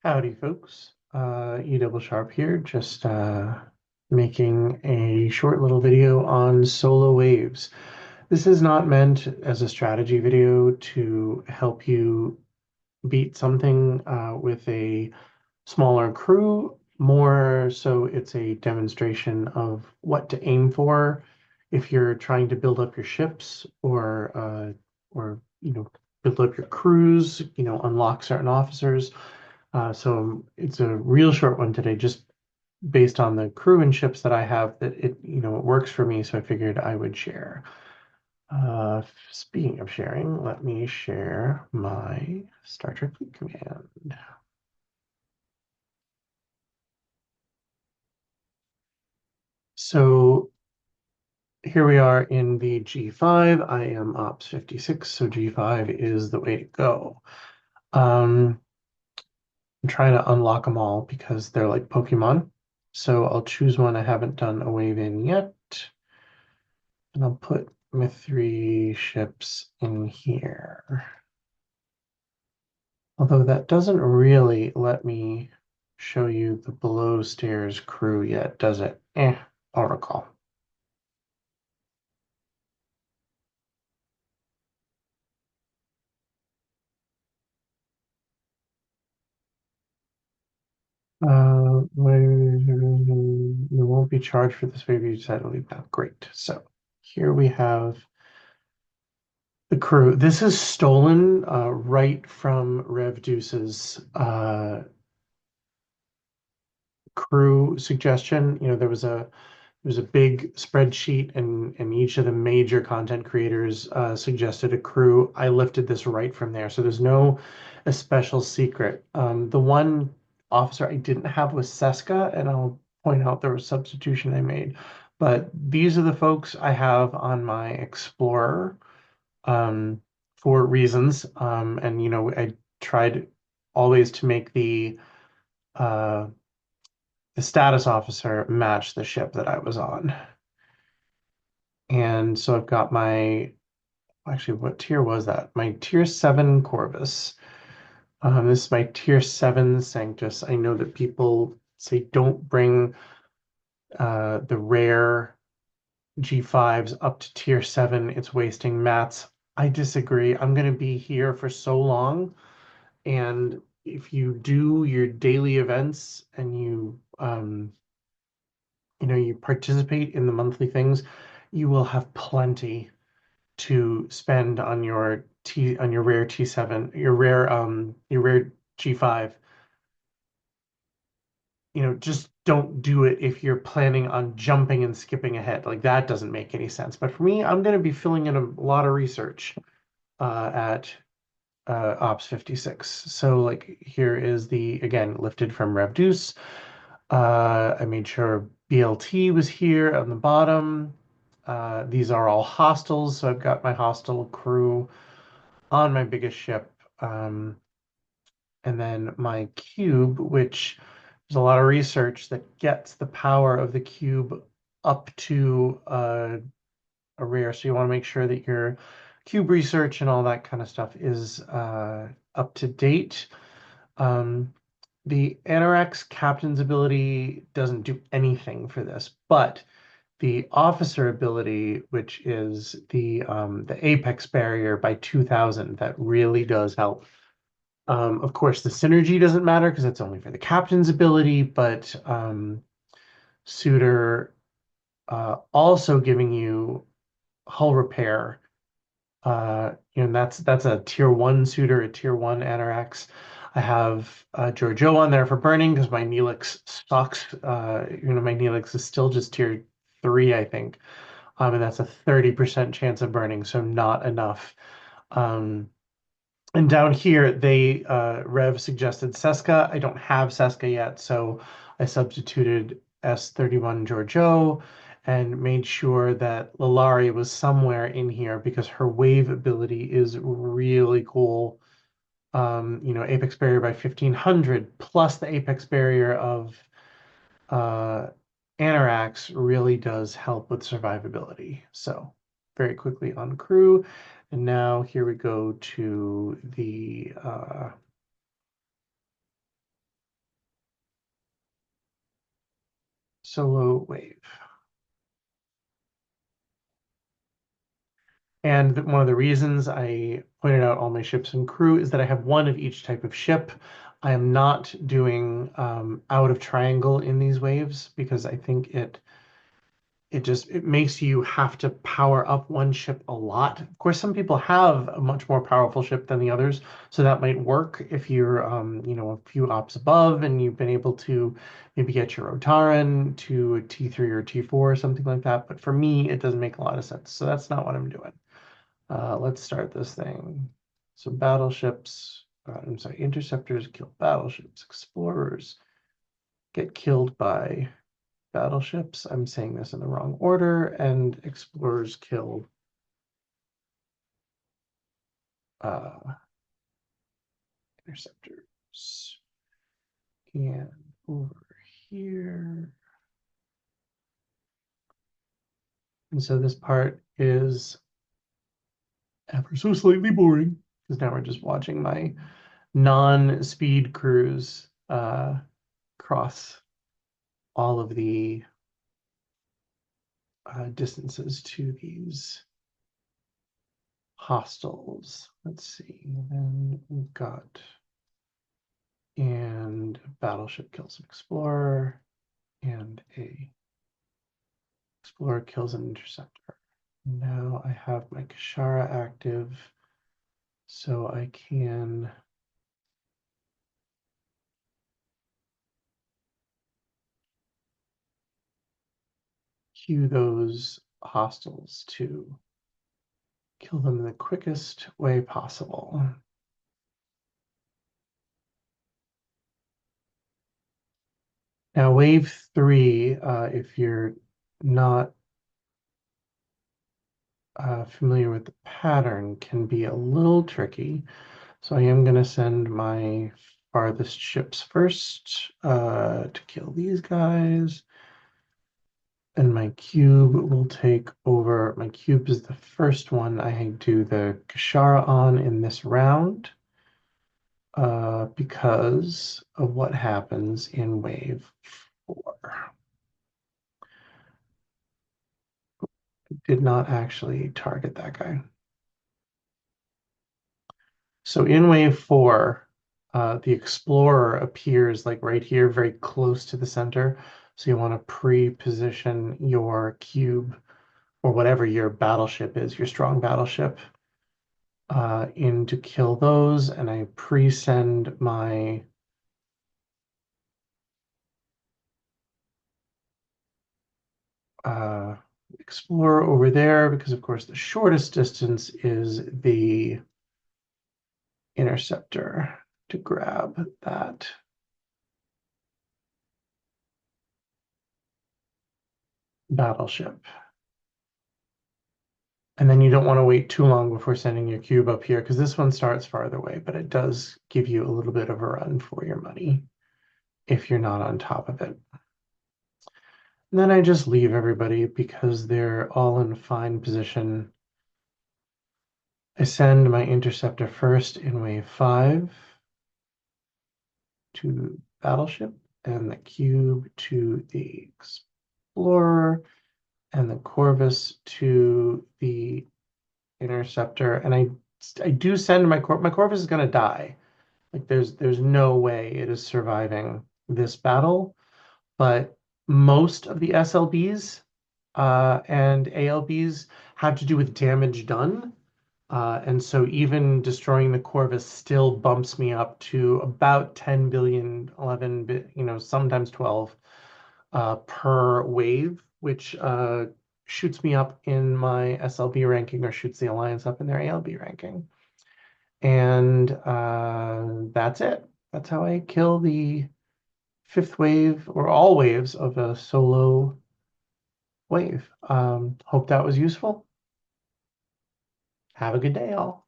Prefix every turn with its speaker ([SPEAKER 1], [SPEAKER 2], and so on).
[SPEAKER 1] Howdy, folks. E double sharp here, just making a short little video on solo waves. This is not meant as a strategy video to help you beat something with a smaller crew. More so, it's a demonstration of what to aim for if you're trying to build up your ships or build up your crews, unlock certain officers. So it's a real short one today, just based on the crew and ships that I have that it works for me. So I figured I would share. Speaking of sharing, let me share my Star Trek Fleet Command. So here we are in the G5. I am Ops 56, so G5 is the way to go. I'm trying to unlock them all because they're like Pokemon. So I'll choose one I haven't done a wave in yet. And I'll put my 3 ships in here. Although that doesn't really let me show you the below stairs crew yet, does it? I'll recall. You won't be charged for this wave, you decide to leave now. Great. So here we have the crew. This is stolen right from Rev Deuce's crew suggestion. There was a big spreadsheet, and each of the major content creators suggested a crew. I lifted this right from there, so there's no a special secret. The one officer I didn't have was Seska, and I'll point out there was substitution I made. But these are the folks I have on my Explorer um, for reasons. And I tried always to make uh, the status officer match the ship that I was on. And so I've got actually, what tier was that? My tier 7 Corvus. This is my tier 7 Sanctus. I know that people say don't bring the rare G5s up to tier 7. It's wasting mats. I disagree. I'm going to be here for so long. And if you do your daily events and you participate in the monthly things, you will have plenty to spend on your rare T7, your rare G5. Just don't do it if you're planning on jumping and skipping ahead. Like that doesn't make any sense. But for me, I'm going to be filling in a lot of research at Ops 56. So like here is again, lifted from Revdeuce. I made sure BLT was here on the bottom. These are all hostels, so I've got my hostel crew on my biggest ship. And then my cube, which there's a lot of research that gets the power of the cube up to a rare. So you want to make sure that your cube research and all that kind of stuff is up to date. The Anorak's captain's ability doesn't do anything for this, but the officer ability, which is the apex barrier by 2000, that really does help. Of course, the synergy doesn't matter because it's only for the captain's ability, but Suitor also giving you hull repair. That's a tier 1 Suitor, a tier 1 Anorax. I have Giorgio on there for burning because my Neelix sucks. My Neelix is still just tier 3, I think. And that's a 30% chance of burning, so not enough. And down here, Rev suggested Seska. I don't have Seska yet, so I substituted S31 Giorgio and made sure that Lalari was somewhere in here because her wave ability is really cool. Apex barrier by 1500 plus the apex barrier of uh, Anorax really does help with survivability. So very quickly on crew. And now here we go to the solo wave. And one of the reasons I pointed out all my ships and crew is that I have one of each type of ship. I am not doing out of triangle in these waves because I think it makes you have to power up one ship a lot. Of course, some people have a much more powerful ship than the others, so that might work if you're a few ops above and you've been able to maybe get your Otaran to a T3 or T4 or something like that. But for me, it doesn't make a lot of sense. So that's not what I'm doing. Let's start this thing. So battleships, I'm sorry, interceptors kill battleships, explorers get killed by battleships. I'm saying this in the wrong order, and explorers kill uh, interceptors. And over here. And so this part is ever so slightly boring because now we're just watching my non-speed cruise cross all of the distances to these hostiles. Let's see. Then we've got and battleship kills an explorer, and a explorer kills an interceptor. Now I have my Kashara active, so I can cue those hostiles to kill them in the quickest way possible. Now, wave 3, if you're not familiar with the pattern, can be a little tricky. So I am going to send my farthest ships first to kill these guys. And my cube will take over. My cube is the first one I do the Kashara on in this round because of what happens in wave 4. Did not actually target that guy. So in wave 4, the Explorer appears like right here, very close to the center. So you want to pre-position your cube or whatever your battleship is, your strong battleship, in to kill those. And I pre-send my Explorer over there because, of course, the shortest distance is the interceptor to grab that battleship. And then you don't want to wait too long before sending your cube up here because this one starts farther away, but it does give you a little bit of a run for your money if you're not on top of it. And then I just leave everybody because they're all in fine position. I send my interceptor first in wave 5 to battleship, and the cube to the explorer, and the Corvus to the interceptor. And I do send my Corvus is going to die. Like there's no way it is surviving this battle. But most of the SLBs and ALBs have to do with damage done. And so even destroying the Corvus still bumps me up to about 10 billion, 11, sometimes 12 per wave, which shoots me up in my SLB ranking or shoots the Alliance up in their ALB ranking. And that's it. That's how I kill the 5th wave or all waves of a solo wave. Hope that was useful. Have a good day, all.